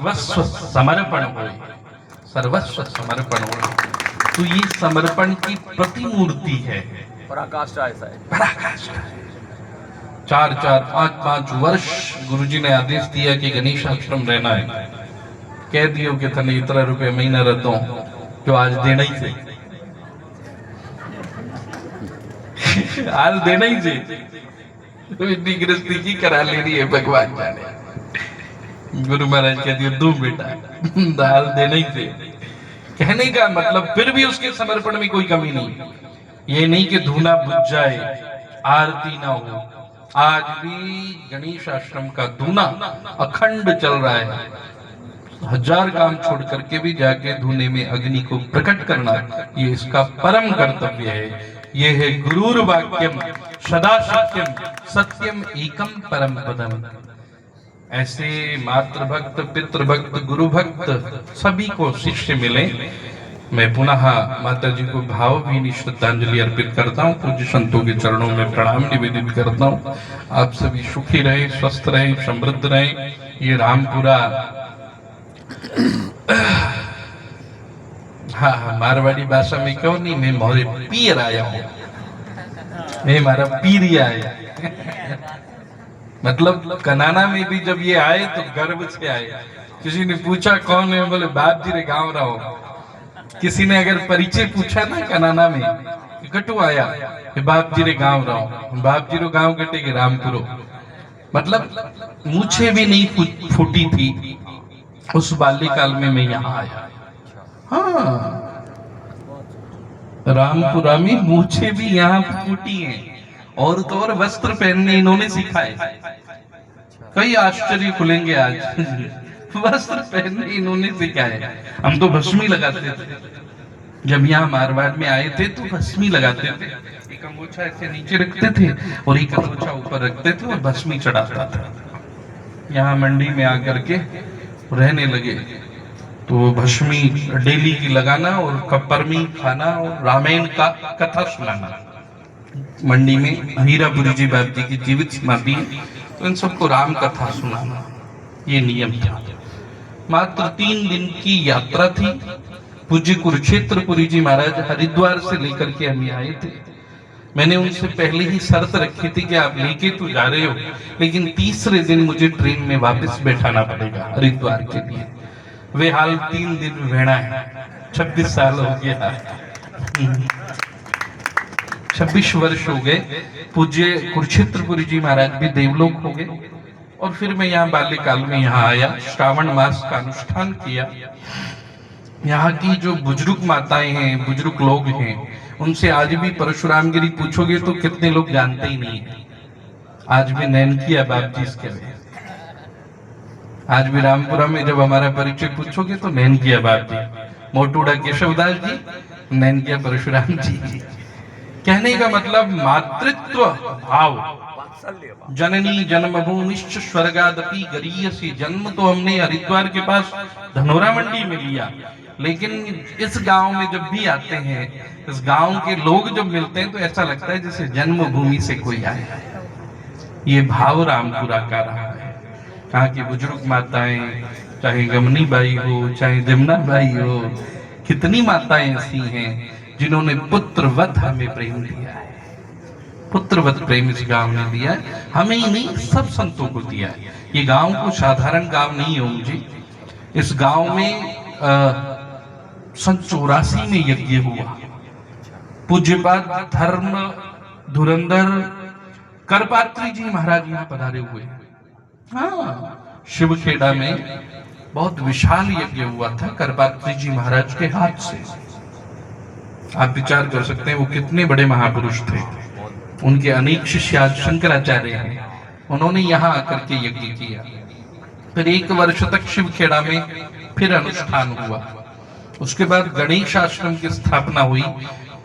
सर्वस्व समर्पण हो, सर्वस्व समर्पण हो। तो ये समर्पण की प्रतिमूर्ति है, पराकाष्ठा ऐसा है, पराकाष्ठा। 4-4, 5-5 वर्ष गुरुजी ने आदेश दिया कि गणेश आश्रम रहना है। कह दियो कि तने इतना रुपये महीना रहता हूं जो आज देना ही थे, आज देना ही थे। तो इतनी गृहस्थी की करा ले रही है, भगवान जाने। गुरु महाराज कह दिया दो बेटा, दाल देना ही थे। कहने का मतलब फिर भी उसके समर्पण में कोई कमी नहीं। ये नहीं कि धूना बुझ जाए, आरती ना हो। आज भी गणेश आश्रम का धूना अखंड चल रहा है। 1000 काम छोड़ करके भी जाके धूने में अग्नि को प्रकट करना, ये इसका परम कर्तव्य है। ये है गुरुर वाक्यम सदा सत्यम, सत्यम एकम परम पदम। ऐसे मातृभक्त, पितृभक्त, गुरु भक्त सभी को शिष्य मिले। मैं पुनः माता जी को भावभीनी श्रद्धांजलि अर्पित करता हूँ। पूज्य संतों के चरणों में प्रणाम निवेदित करता हूँ। आप सभी सुखी रहे, स्वस्थ रहे, समृद्ध रहे। ये रामपुरा हाँ, मारवाड़ी भाषा में क्यों नहीं, मैं मोरे पीर आया हूँ, मैं मारा पीरिया है। मतलब कनाना में भी जब ये आए तो गर्व से आए। किसी ने पूछा कौन है, बोले बाप जी रे गांव रहो। किसी ने अगर परिचय पूछा ना कनाना में, कटु आया बाप जी रे गांव रहो, बाप जी रो गांव कटे के रामपुरो। मतलब मुझे भी नहीं फूटी थी उस बाल्यकाल में मैं यहाँ आया। हाँ, रामपुरा में मूछे भी यहाँ फूटी हैं, और तो और वस्त्र पहनने इन्होंने सिखाए। कई आश्चर्य खुलेंगे आज। वस्त्र पहनने इन्होंने सिखाए। हम तो भस्मी लगाते थे जब यहाँ मारवाड़ में आए थे, तो भस्मी लगाते थे। एक अंगोछा ऐसे नीचे रखते थे और एक अंगोछा ऊपर रखते थे और भस्मी चढ़ाता था। यहाँ मंडी में आकर के रहने लगे तो भस्मी डेली की लगाना और कपरमी खाना और रामायण का कथा सुनाना। मंडी में हीरापुरी जी बाप जी की जीवित समाधि, तो इन सबको राम कथा सुनाना ये नियम था। मात्र 3 दिन की यात्रा थी। पूज्य कुरुक्षेत्रपुरी जी महाराज हरिद्वार से लेकर के हम आए थे। मैंने उनसे पहले ही शर्त रखी थी कि आप लेके तो जा रहे हो, लेकिन तीसरे दिन मुझे ट्रेन में वापस बैठाना पड़ेगा हरिद्वार के लिए। वे हाल 3 दिन भेड़ा है। 26 साल हो गया, 26 वर्ष हो गए। पूज्य कुरुक्षेत्रपुरी जी महाराज भी देवलोक हो गए। और फिर मैं यहाँ बाल्यकाल में यहाँ आया, श्रावण मास का अनुष्ठान किया। यहाँ की जो बुजुर्ग माताएं हैं, बुजुर्ग लोग हैं, उनसे आज भी परशुराम गिरी पूछोगे तो कितने लोग जानते ही नहीं है। आज भी नैनकिया बाप जी इसके, आज भी रामपुरा में जब हमारा परिचय पूछोगे तो नैनकिया बाप जी, मोटूड़ा केशवदास जी, नैनकिया परशुराम जी। कहने का मतलब मातृत्व भाव। जननी जन्मभूमिश्च स्वर्गादपि गरीयसी। जन्म तो हमने हरिद्वार के पास धनोरा मंडी में लिया, लेकिन इस गांव में जब भी आते हैं, इस गांव के लोग जब मिलते हैं तो ऐसा लगता है जैसे जन्मभूमि से कोई आया है। ये भाव रामपुरा का रहा है। यहाँ की बुजुर्ग माताएं, चाहे गमनी बाई हो, चाहे जमुना बाई हो, कितनी माताएं ऐसी हैं जिन्होंने पुत्रवत हमें प्रेम दिया है। पुत्रवत प्रेम इस गांव ने दिया है, हमें ही नहीं सब संतों को दिया है। ये गांव को साधारण गांव नहीं है जी। इस गांव में सन 84 में यज्ञ हुआ। पूज्यपाद धर्म धुरंधर करपात्री जी महाराज यहाँ पधारे हुए। हाँ, शिवखेड़ा में बहुत विशाल यज्ञ हुआ था करपात्री जी महाराज के हाथ से। आप विचार कर सकते हैं वो कितने बड़े महापुरुष थे। उनके अनेक शिष्य आज शंकराचार्य हैं। उन्होंने यहाँ आकर के यज्ञ किया। फिर 1 वर्ष तक शिवखेड़ा में फिर अनुष्ठान हुआ। उसके बाद गणेश आश्रम की स्थापना हुई।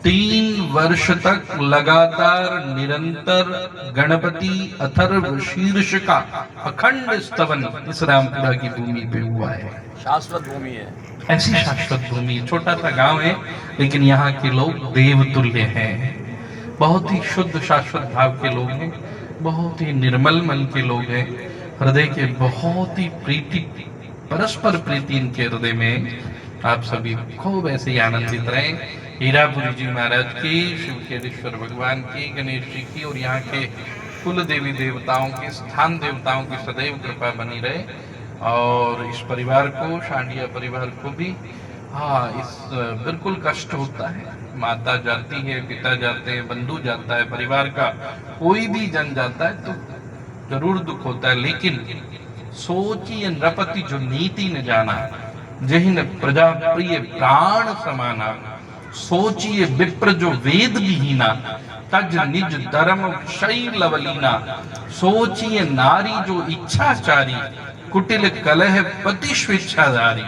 3 वर्ष तक लगातार निरंतर गणपति अथर्व शीर्ष का अखंड स्तवन इस रामपुरा की भूमि पे हुआ है। शाश्वत भूमि है, ऐसी शाश्वत भूमि। छोटा सा गांव है, लेकिन यहाँ के लोग देवतुल्य हैं। बहुत ही शुद्ध शाश्वत भाव के लोग हैं, बहुत ही निर्मल मन के लोग हैं, हृदय के बहुत ही प्रीति परस्पर प्रीति इनके हृदय में आप सभी खूब ऐसे ही आनंदित रहें। हीरापुरी जी महाराज की, शिव केडेश्वर भगवान की, गणेश जी की और यहाँ के कुल देवी देवताओं की, स्थान देवताओं की सदैव कृपा बनी रहे। और इस परिवार को, शांडिया परिवार को भी बिल्कुल कष्ट होता है। माता जाती है, पिता जाते हैं, बंधु जाता है, परिवार का कोई भी जन जाता है तो जरूर दुख होता है। लेकिन सोचिए नृपति जो नीति न जाना, जहिन प्रजा प्रिय प्राण समाना। सोचिए विप्र जो वेद विहीना, तज निज धर्म क्षय लवलीना। सोचिए नारी जो इच्छाचारी, कुटिल कलह पति स्वेच्छाधारी।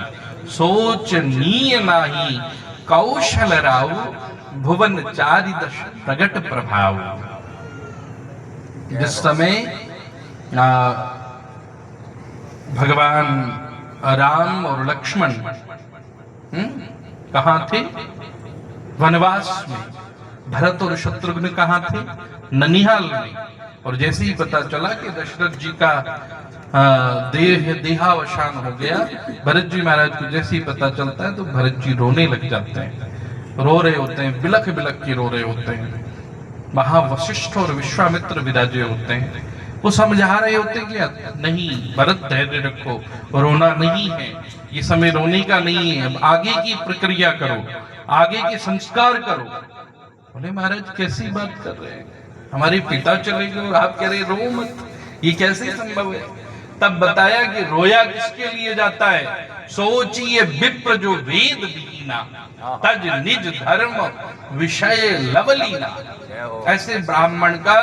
सोच नीय नाही कौशल राव, भुवन चारिदश प्रगट प्रभाव। जिस समय भगवान राम और लक्ष्मण कहाँ थे? वनवास में। भरत और शत्रुघ्न कहाँ थे? ननिहाल में। और जैसे ही पता चला कि दशरथ जी का देहावसान हो गया, भरत जी महाराज को जैसे ही पता चलता है तो भरत जी रोने लग जाते हैं, रो रहे होते हैं, बिलख बिलख के रो रहे होते हैं। वहां वशिष्ठ और विश्वामित्र विराजे होते हैं, वो समझा रहे होते हैं कि नहीं भरत धैर्य रखो, रोना नहीं है, ये समय रोने का नहीं है, अब आगे की प्रक्रिया करो, आगे के संस्कार करो। बोले महाराज कैसी बात कर रहे हैं, हमारे पिता चले गए और आप कह रहे रो मत, ये कैसे संभव है? तब बताया कि रोया किसके लिए जाता है? सोचिए विप्र जो वेद विहीना, तज निज धर्म विषय लवलीना। ऐसे ब्राह्मण का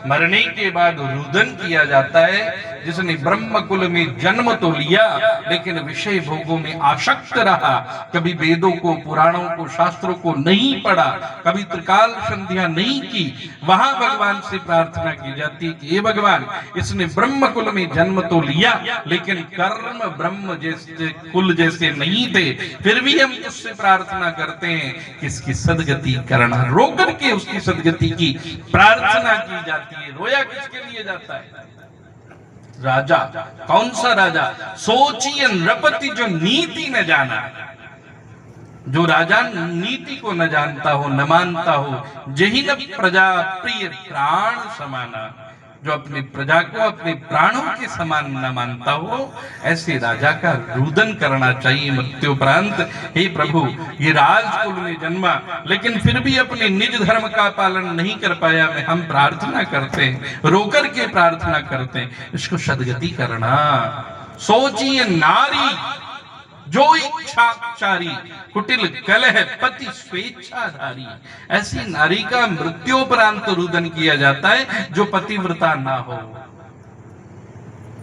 मरने के बाद रुदन किया जाता है, जिसने ब्रह्म कुल में जन्म तो लिया लेकिन विषय भोगों में आसक्त रहा, कभी वेदों को, पुराणों को, शास्त्रों को नहीं पढ़ा, कभी त्रिकाल संध्या नहीं की। वहां भगवान से प्रार्थना की जाती कि हे भगवान, इसने ब्रह्म कुल में जन्म तो लिया लेकिन कर्म ब्रह्म जैसे कुल जैसे नहीं थे, फिर भी हम उससे प्रार्थना करते हैं कि इसकी सदगति करना। रो करके उसकी सदगति की प्रार्थना की जाती है। रोया किसके लिए जाता है? राजा। कौन सा राजा? सोचिए नृपति जो नीति न जाना। जो राजा नीति को न जानता हो, न मानता हो, जही न प्रजा प्रिय प्राण समाना। जो अपनी प्रजा को अपने प्राणों के समान न मानता हो, ऐसे राजा का रुदन करना चाहिए मृत्युपरांत। हे प्रभु, ये राजकुल में जन्मा लेकिन फिर भी अपने निज धर्म का पालन नहीं कर पाया, में हम प्रार्थना करते हैं, रोकर के प्रार्थना करते हैं, इसको सदगति करना। सोचिए नारी जो इच्छाचारी, कुटिल कलह पति स्वेच्छाधारी। ऐसी नारी का मृत्योपरांत रुदन किया जाता है जो पतिव्रता ना हो,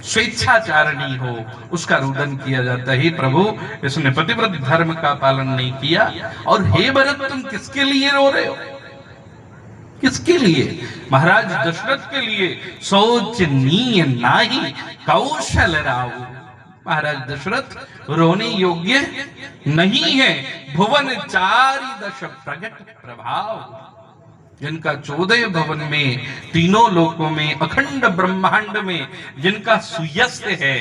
स्वेच्छाचारिणी हो, उसका रुदन किया जाता है। हे प्रभु, इसने पतिव्रत धर्म का पालन नहीं किया। और हे भरत, तुम किसके लिए रो रहे हो? किसके लिए? महाराज दशरथ के लिए। सोचनीय नाही कौशल राव। महाराज दशरथ रोने योग्य नहीं है। भुवन चारिदश प्रगट प्रभाव। जिनका 14 भवन में, तीनों लोकों में, अखंड ब्रह्मांड में जिनका सुयस्य है,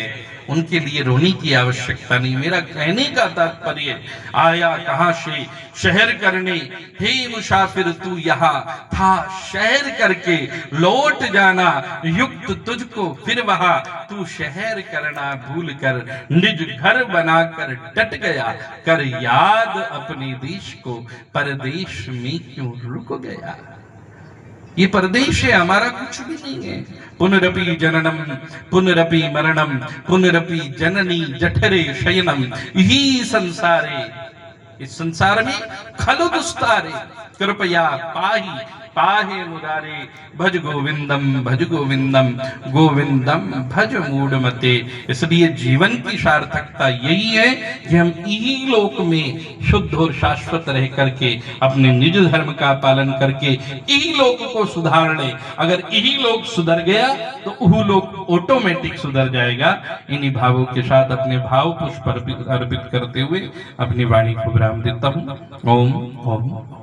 उनके लिए रोने की आवश्यकता नहीं। मेरा कहने का तात्पर्य, आया कहां से शहर करने, हे मुसाफिर तू यहाँ था शहर करके लौट जाना, युक्त तुझको फिर वहां तू शहर करना भूल कर, निज घर बनाकर डट गया, कर याद अपने देश को, परदेश में क्यों रुक गया। ये परदेश है, हमारा कुछ भी नहीं है। पुनरपि जननम पुनरपि मरणम, पुनरपि जननी जठरे शयनम, यही संसारे, इस संसार में खलु दुस्तारे, कृपया पाही पाहे मुरारे, भज गोविंदम गोविंदम भज मूढ़मते। इसलिए जीवन की सार्थकता यही है कि हम इही लोक में शुद्ध और शाश्वत रह करके अपने निज धर्म का पालन करके इही लोक को सुधार ले। अगर इही लोक सुधर गया तो वह लोक ऑटोमेटिक सुधर जाएगा। इन्हीं भावों के साथ अपने भाव पुष्प अर्पित करते हुए अपनी वाणी को विराम देता हूँ। ओम ओम।